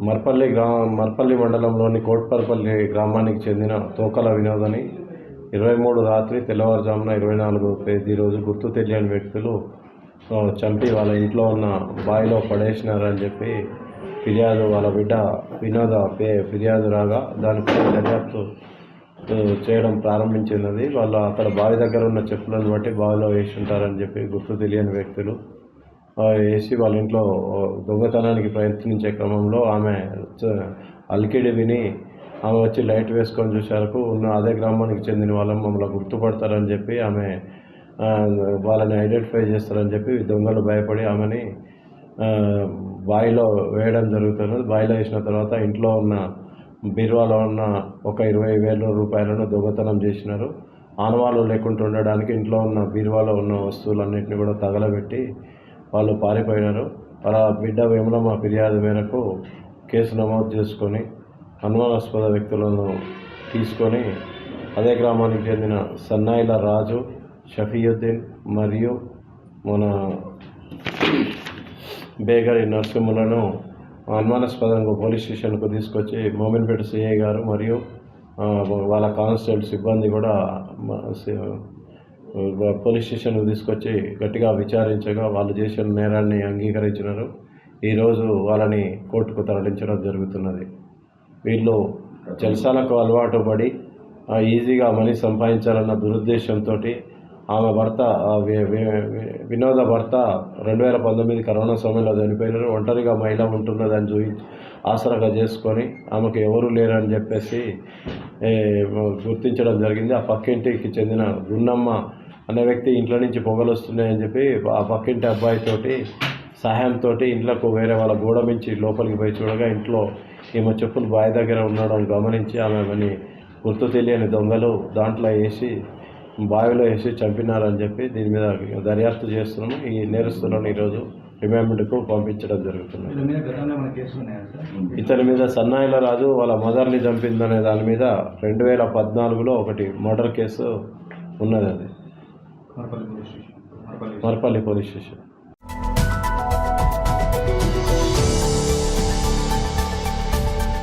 మర్పల్లి మండలంలోని కోట్పర్పల్లి గ్రామానికి చెందిన తోకల వినోద్ అని 23 రాత్రి తెల్లవారుజామున 24 తేదీ రోజు గుర్తు తెలియని వ్యక్తులు చంపి వాళ్ళ ఇంట్లో ఉన్న బావిలో పడేసినారని చెప్పి ఫిర్యాదు, వాళ్ళ బిడ్డ వినోద ఫిర్యాదు రాగా దానిపై దర్యాప్తు చేయడం ప్రారంభించినది. వాళ్ళు అక్కడ బావి దగ్గర ఉన్న చెప్పులను బట్టి బావిలో వేసి ఉంటారని చెప్పి గుర్తు తెలియని వ్యక్తులు వేసి వాళ్ళ ఇంట్లో దొంగతనానికి ప్రయత్నించే క్రమంలో ఆమె అలికిడి విని ఆమె వచ్చి లైట్ వేసుకొని చూసేరకు ఉన్న అదే గ్రామానికి చెందిన వాళ్ళని మమ్మల్ని గుర్తుపడతారని చెప్పి ఆమె వాళ్ళని ఐడెంటిఫై చేస్తారని చెప్పి దొంగలు భయపడి ఆమెని బావిలో వేయడం జరుగుతున్నది. బావిలో వేసిన తర్వాత ఇంట్లో ఉన్న బీరువాలో ఉన్న ఒక 20,000 రూపాయలను దొంగతనం చేసినారు. ఆనవాళ్ళు లేకుండా ఉండడానికి ఇంట్లో ఉన్న బీరువాలో ఉన్న వస్తువులన్నింటినీ కూడా తగలబెట్టి వాళ్ళు పారిపోయినారు. వాళ్ళ బిడ్డ వేములమ్మ ఫిర్యాదు మేరకు కేసు నమోదు చేసుకొని అనుమానాస్పద వ్యక్తులను తీసుకొని అదే గ్రామానికి చెందిన సన్నాయిల రాజు, షఫీయుద్దీన్ మరియు మన బేగరి నరసింహులను అనుమానాస్పదంగా పోలీస్ స్టేషన్కు తీసుకొచ్చి మోమిన్పేట సిఐ గారు మరియు వాళ్ళ కానిస్టేబుల్ సిబ్బంది కూడా పోలీస్ స్టేషన్కు తీసుకొచ్చి గట్టిగా విచారించగా వాళ్ళు చేసిన నేరాన్ని అంగీకరించినారు. ఈరోజు వాళ్ళని కోర్టుకు తరలించడం జరుగుతున్నది. వీళ్ళు జల్సాలకు అలవాటు పడి ఈజీగా మనీ సంపాదించాలన్న దురుద్దేశంతో ఆమె భర్త వినోద భర్త 2019 కరోనా సమయంలో చనిపోయినారు. ఒంటరిగా మహిళ ఉంటున్నదని ఆసరాగా చేసుకొని ఆమెకు ఎవరు లేరని చెప్పేసి గుర్తించడం జరిగింది. ఆ పక్కింటికి చెందిన గున్నమ్మ అనే వ్యక్తి ఇంట్లో నుంచి పొగలు వస్తున్నాయని చెప్పి ఆ పక్కింటి అబ్బాయితోటి సహాయంతో ఇంట్లోకి వేరే వాళ్ళ గోడ మించి లోపలికి పోయి చూడగా ఇంట్లో ఈమె చెప్పులు బావి దగ్గర ఉండడం గమనించి ఆమెని గుర్తు తెలియని దొంగలు దాంట్లో వేసి బావిలో వేసి చంపినారని చెప్పి దీని మీద దర్యాప్తు చేస్తున్నాము. ఈ నేరస్తులను ఈరోజు రిమాండ్కు పంపించడం జరుగుతుంది. ఇతని మీద సన్నాయిల రాజు వాళ్ళ మదర్ని చంపిందనే దాని మీద 2014లో ఒకటి మర్డర్ కేసు ఉన్నది. అది మర్పల్లి పోలీస్ స్టేషన్.